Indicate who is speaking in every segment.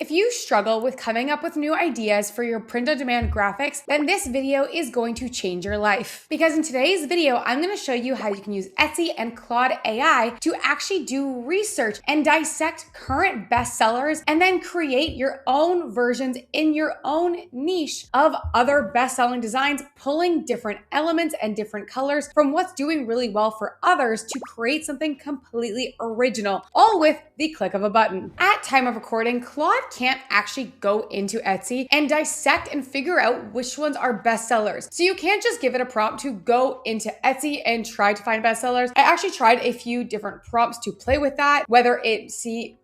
Speaker 1: If you struggle with coming up with new ideas for your print-on-demand graphics, then this video is going to change your life. Because in today's video, I'm going to show you how you can use Etsy and Claude AI to actually do research and dissect current bestsellers and then create your own versions in your own niche of other best-selling designs, pulling different elements and different colors from what's doing really well for others to create something completely original, all with the click of a button. At time of recording, Claude can't actually go into Etsy and dissect and figure out which ones are bestsellers. So you can't just give it a prompt to go into Etsy and try to find bestsellers. I actually tried a few different prompts to play with that, whether it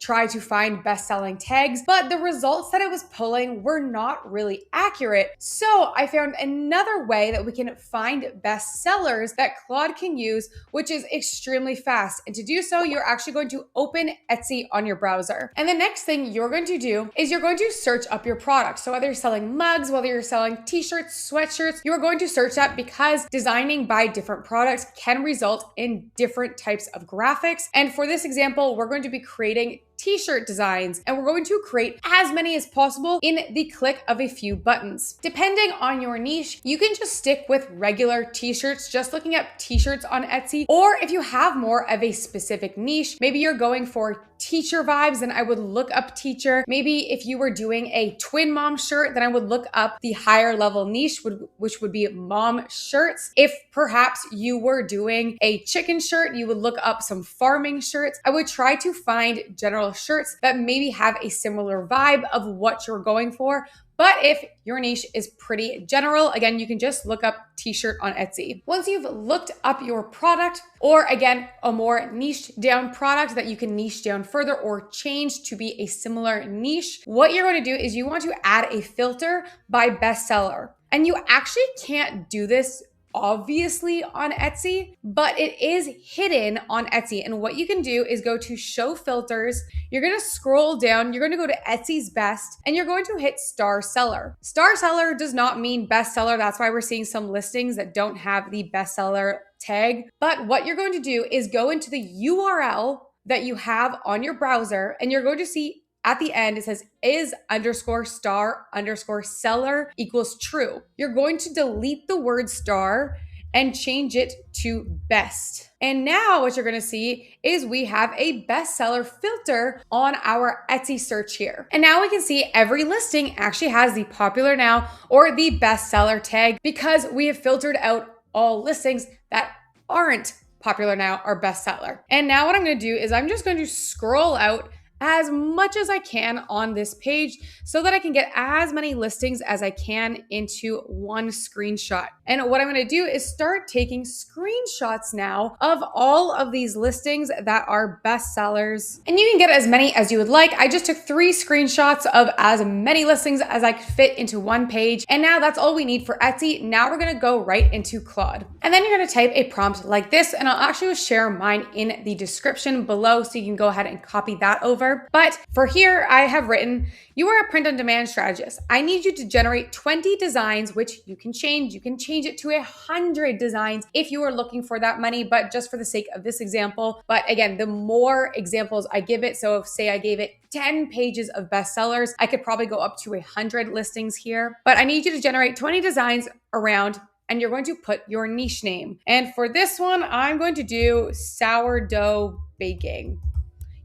Speaker 1: try to find best-selling tags, but the results that it was pulling were not really accurate. So I found another way that we can find bestsellers that Claude can use, which is extremely fast. And to do so, you're actually going to open Etsy on your browser. And the next thing you're going to do is you're going to search up your product. So whether you're selling mugs, whether you're selling t-shirts, sweatshirts, you're going to search that because designing by different products can result in different types of graphics. And for this example, we're going to be creating t-shirt designs, and we're going to create as many as possible in the click of a few buttons. Depending on your niche, you can just stick with regular t-shirts, just looking at t-shirts on Etsy, or if you have more of a specific niche, maybe you're going for teacher vibes, then I would look up teacher. Maybe if you were doing a twin mom shirt, then I would look up the higher level niche, which would be mom shirts. If perhaps you were doing a chicken shirt, you would look up some farming shirts. I would try to find general shirts that maybe have a similar vibe of what you're going for. But if your niche is pretty general, again, you can just look up t-shirt on Etsy. Once you've looked up your product, or again, a more niche down product that you can niche down further or change to be a similar niche, what you're going to do is you want to add a filter by bestseller. And you actually can't do this obviously on Etsy, but it is hidden on Etsy. And what you can do is go to show filters. You're going to scroll down. You're going to go to Etsy's best and you're going to hit star seller. Star seller does not mean bestseller. That's why we're seeing some listings that don't have the bestseller tag. But what you're going to do is go into the URL that you have on your browser and you're going to see at the end, it says is_star_seller equals true. You're going to delete the word star and change it to best. And now what you're gonna see is we have a bestseller filter on our Etsy search here. And now we can see every listing actually has the popular now or the bestseller tag because we have filtered out all listings that aren't popular now or bestseller. And now what I'm gonna do is I'm just going to scroll out as much as I can on this page so that I can get as many listings as I can into one screenshot. And what I'm going to do is start taking screenshots now of all of these listings that are bestsellers. And you can get as many as you would like. I just took 3 screenshots of as many listings as I could fit into one page. And now that's all we need for Etsy. Now we're going to go right into Claude. And then you're going to type a prompt like this, and I'll actually share mine in the description below so you can go ahead and copy that over. But for here, I have written, you are a print-on-demand strategist. I need you to generate 20 designs, which you can change. You can change it to 100 designs if you are looking for that money, but just for the sake of this example. But again, the more examples I give it, so if say I gave it 10 pages of bestsellers, I could probably go up to 100 listings here. But I need you to generate 20 designs around, and you're going to put your niche name. And for this one, I'm going to do sourdough baking.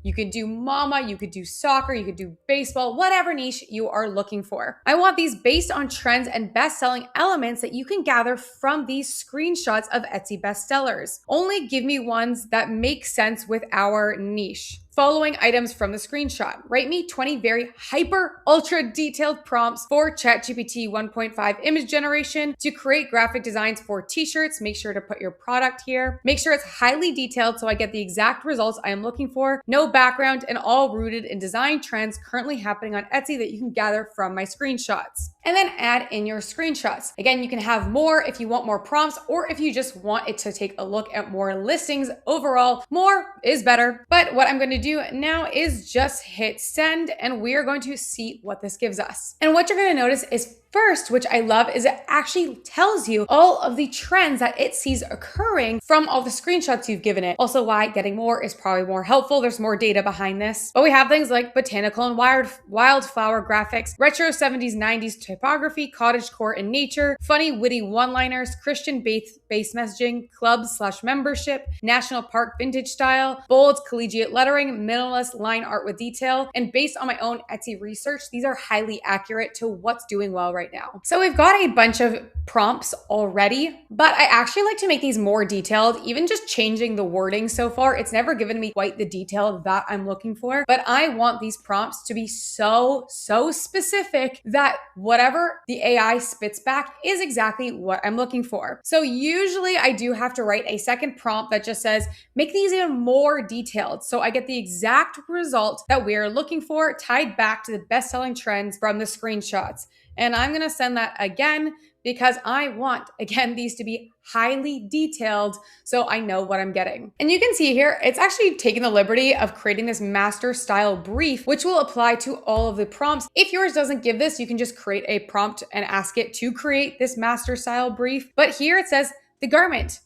Speaker 1: You could do mama, you could do soccer, you could do baseball, whatever niche you are looking for. I want these based on trends and best-selling elements that you can gather from these screenshots of Etsy bestsellers. Only give me ones that make sense with our niche. Following items from the screenshot. Write me 20 very hyper ultra detailed prompts for ChatGPT 1.5 image generation to create graphic designs for t-shirts. Make sure to put your product here. Make sure it's highly detailed so I get the exact results I am looking for. No background and all rooted in design trends currently happening on Etsy that you can gather from my screenshots. And then add in your screenshots. Again, you can have more if you want more prompts or if you just want it to take a look at more listings. Overall, more is better. But what I'm going to do now is just hit send and we are going to see what this gives us. And what you're going to notice is first, which I love, is it actually tells you all of the trends that it sees occurring from all the screenshots you've given it. Also why getting more is probably more helpful. There's more data behind this. But we have things like botanical and wildflower graphics, retro 70s, 90s typography, cottagecore and nature, funny, witty one-liners, Christian-based messaging, clubs/membership, national park vintage style, bold collegiate lettering, minimalist line art with detail. And based on my own Etsy research, these are highly accurate to what's doing well right now. So we've got a bunch of prompts already, but I actually like to make these more detailed, even just changing the wording so far. It's never given me quite the detail that I'm looking for, but I want these prompts to be so specific that whatever the AI spits back is exactly what I'm looking for. So usually I do have to write a second prompt that just says, make these even more detailed. So I get the exact result that we are looking for tied back to the best-selling trends from the screenshots. And I'm going to send that again because I want, again, these to be highly detailed so I know what I'm getting. And you can see here, it's actually taken the liberty of creating this master style brief, which will apply to all of the prompts. If yours doesn't give this, you can just create a prompt and ask it to create this master style brief. But here it says the garment.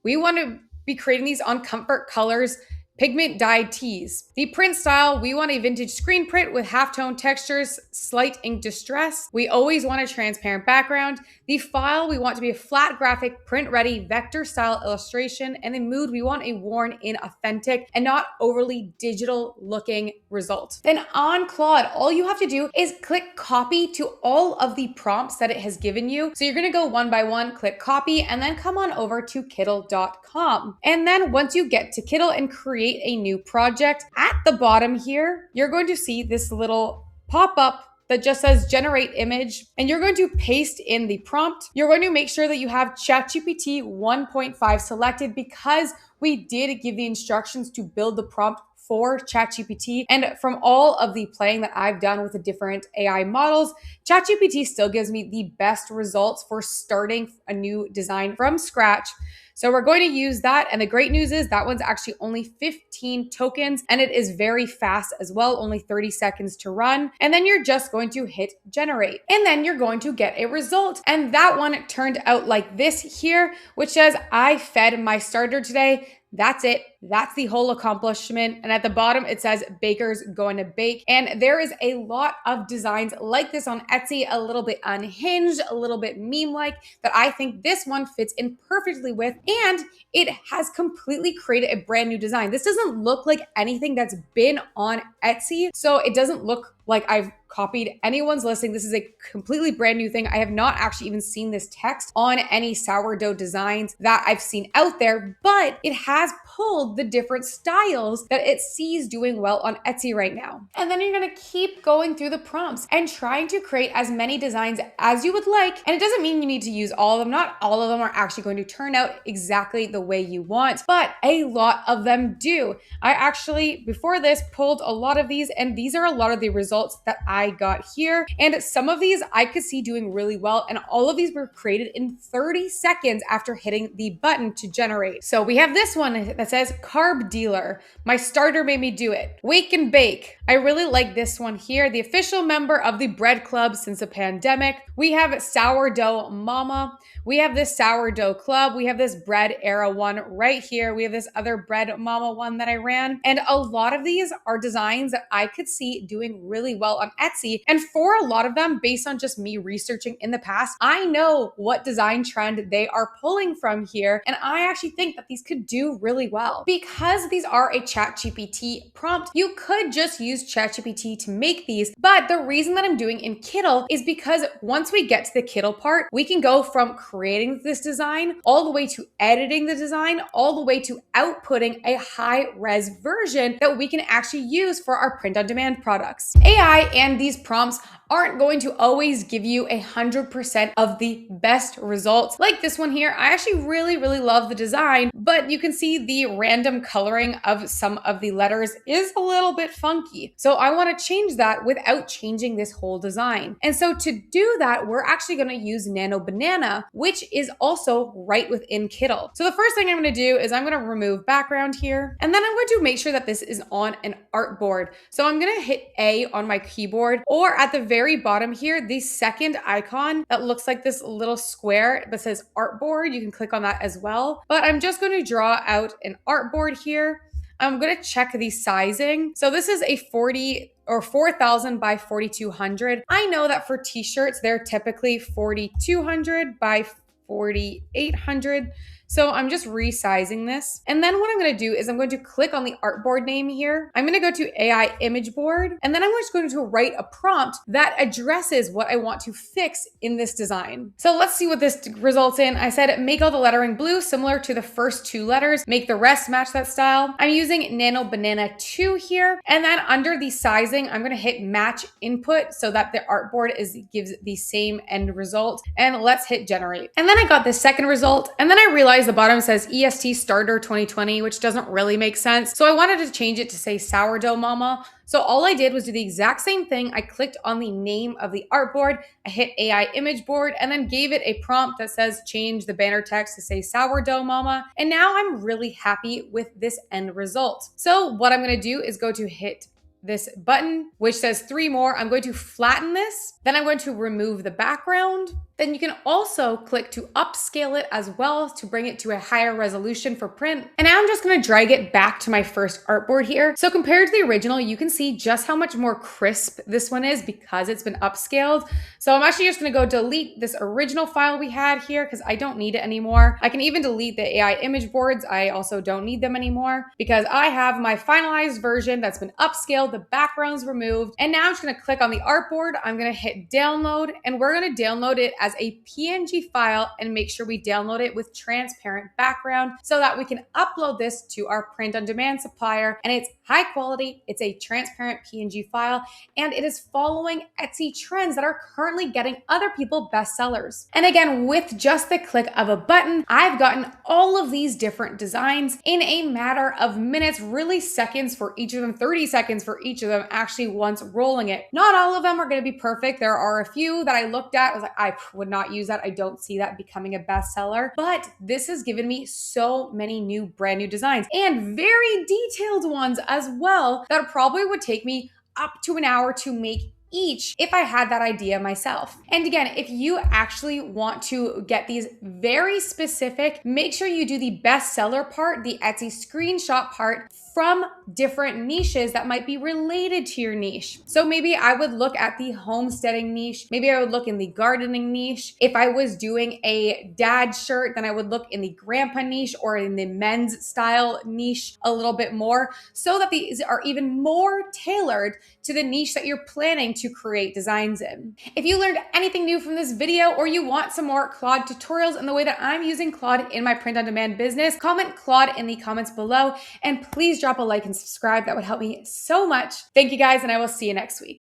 Speaker 1: We want to be creating these on comfort colors, pigment dyed tees. The print style, we want a vintage screen print with halftone textures, slight ink distress. We always want a transparent background. The file, we want to be a flat graphic, print ready, vector style illustration. And the mood, we want a worn in authentic and not overly digital looking result. Then on Claude, all you have to do is click copy to all of the prompts that it has given you. So you're gonna go one by one, click copy, and then come on over to Kittl.com. And then once you get to Kittl and create a new project, at the bottom here, you're going to see this little pop-up that just says generate image, and you're going to paste in the prompt. You're going to make sure that you have ChatGPT 1.5 selected because we did give the instructions to build the prompt for ChatGPT. And from all of the playing that I've done with the different AI models, ChatGPT still gives me the best results for starting a new design from scratch. So we're going to use that. And the great news is that one's actually only 15 tokens and it is very fast as well, only 30 seconds to run. And then you're just going to hit generate and then you're going to get a result. And that one turned out like this here, which says, I fed my starter today. That's it. That's the whole accomplishment. And at the bottom, it says baker's going to bake. And there is a lot of designs like this on Etsy, a little bit unhinged, a little bit meme-like, that I think this one fits in perfectly with. And it has completely created a brand new design. This doesn't look like anything that's been on Etsy. So it doesn't look like I've copied anyone's listing. This is a completely brand new thing. I have not actually even seen this text on any sourdough designs that I've seen out there, but it has pulled the different styles that it sees doing well on Etsy right now. And then you're gonna keep going through the prompts and trying to create as many designs as you would like. And it doesn't mean you need to use all of them. Not all of them are actually going to turn out exactly the way you want, but a lot of them do. I actually, before this, pulled a lot of these, and these are a lot of the results that I got here. And some of these I could see doing really well. And all of these were created in 30 seconds after hitting the button to generate. So we have this one that says carb dealer. My starter made me do it. Wake and bake. I really like this one here. The official member of the bread club since the pandemic. We have sourdough mama. We have this sourdough club. We have this bread era one right here. We have this other bread mama one that I ran. And a lot of these are designs that I could see doing really well on Etsy. And for a lot of them, based on just me researching in the past, I know what design trend they are pulling from here. And I actually think that these could do really well. Because these are a ChatGPT prompt, you could just use ChatGPT to make these. But the reason that I'm doing in Kittl is because once we get to the Kittl part, we can go from creating this design all the way to editing the design, all the way to outputting a high-res version that we can actually use for our print-on-demand products. AI and these prompts aren't going to always give you 100% of the best results. Like this one here, I actually really love the design, but you can see the random coloring of some of the letters is a little bit funky. So I want to change that without changing this whole design. And so to do that, we're actually going to use Nano Banana, which is also right within Kittl. So the first thing I'm going to do is I'm going to remove background here, and then I'm going to make sure that this is on an artboard. So I'm going to hit A on my keyboard, or at the very bottom here, the second icon that looks like this little square that says artboard, you can click on that as well. But I'm just going to draw out an artboard here. I'm going to check the sizing. So this is a 4,000 by 4,200. I know that for t-shirts, they're typically 4,200 by 4,800. So I'm just resizing this. And then what I'm going to do is I'm going to click on the artboard name here. I'm going to go to AI image board, and then I'm just going to write a prompt that addresses what I want to fix in this design. So let's see what this results in. I said, make all the lettering blue, similar to the first two letters, make the rest match that style. I'm using Nano Banana 2 here. And then under the sizing, I'm going to hit match input so that the artboard gives the same end result. And let's hit generate. And then I got the second result. And then I realized the bottom says EST Starter 2020, which doesn't really make sense. So I wanted to change it to say Sourdough Mama. So all I did was do the exact same thing. I clicked on the name of the artboard, I hit AI image board, and then gave it a prompt that says change the banner text to say Sourdough Mama. And now I'm really happy with this end result. So what I'm going to do is go to hit this button, which says 3 more. I'm going to flatten this. Then I'm going to remove the background. Then you can also click to upscale it as well to bring it to a higher resolution for print. And now I'm just going to drag it back to my first artboard here. So compared to the original, you can see just how much more crisp this one is because it's been upscaled. So I'm actually just going to go delete this original file we had here because I don't need it anymore. I can even delete the AI image boards. I also don't need them anymore because I have my finalized version that's been upscaled, the background's removed. And now I'm just going to click on the artboard. I'm going to hit download, and we're going to download it as a PNG file and make sure we download it with transparent background so that we can upload this to our print on demand supplier. And it's high quality, it's a transparent PNG file, and it is following Etsy trends that are currently getting other people bestsellers. And again, with just the click of a button, I've gotten all of these different designs in a matter of minutes, really seconds for each of them, 30 seconds for each of them actually once rolling it. Not all of them are going to be perfect. There are a few that I looked at, I was like, I would not use that. I don't see that becoming a bestseller, but this has given me so many brand new designs and very detailed ones as well that probably would take me up to an hour to make each if I had that idea myself. And again, if you actually want to get these very specific, make sure you do the bestseller part, the Etsy screenshot part from different niches that might be related to your niche. So maybe I would look at the homesteading niche. Maybe I would look in the gardening niche. If I was doing a dad shirt, then I would look in the grandpa niche or in the men's style niche a little bit more so that these are even more tailored to the niche that you're planning to create designs in. If you learned anything new from this video or you want some more Claude tutorials in the way that I'm using Claude in my print on demand business, comment Claude in the comments below, and please drop a like and subscribe. That would help me so much. Thank you guys, and I will see you next week.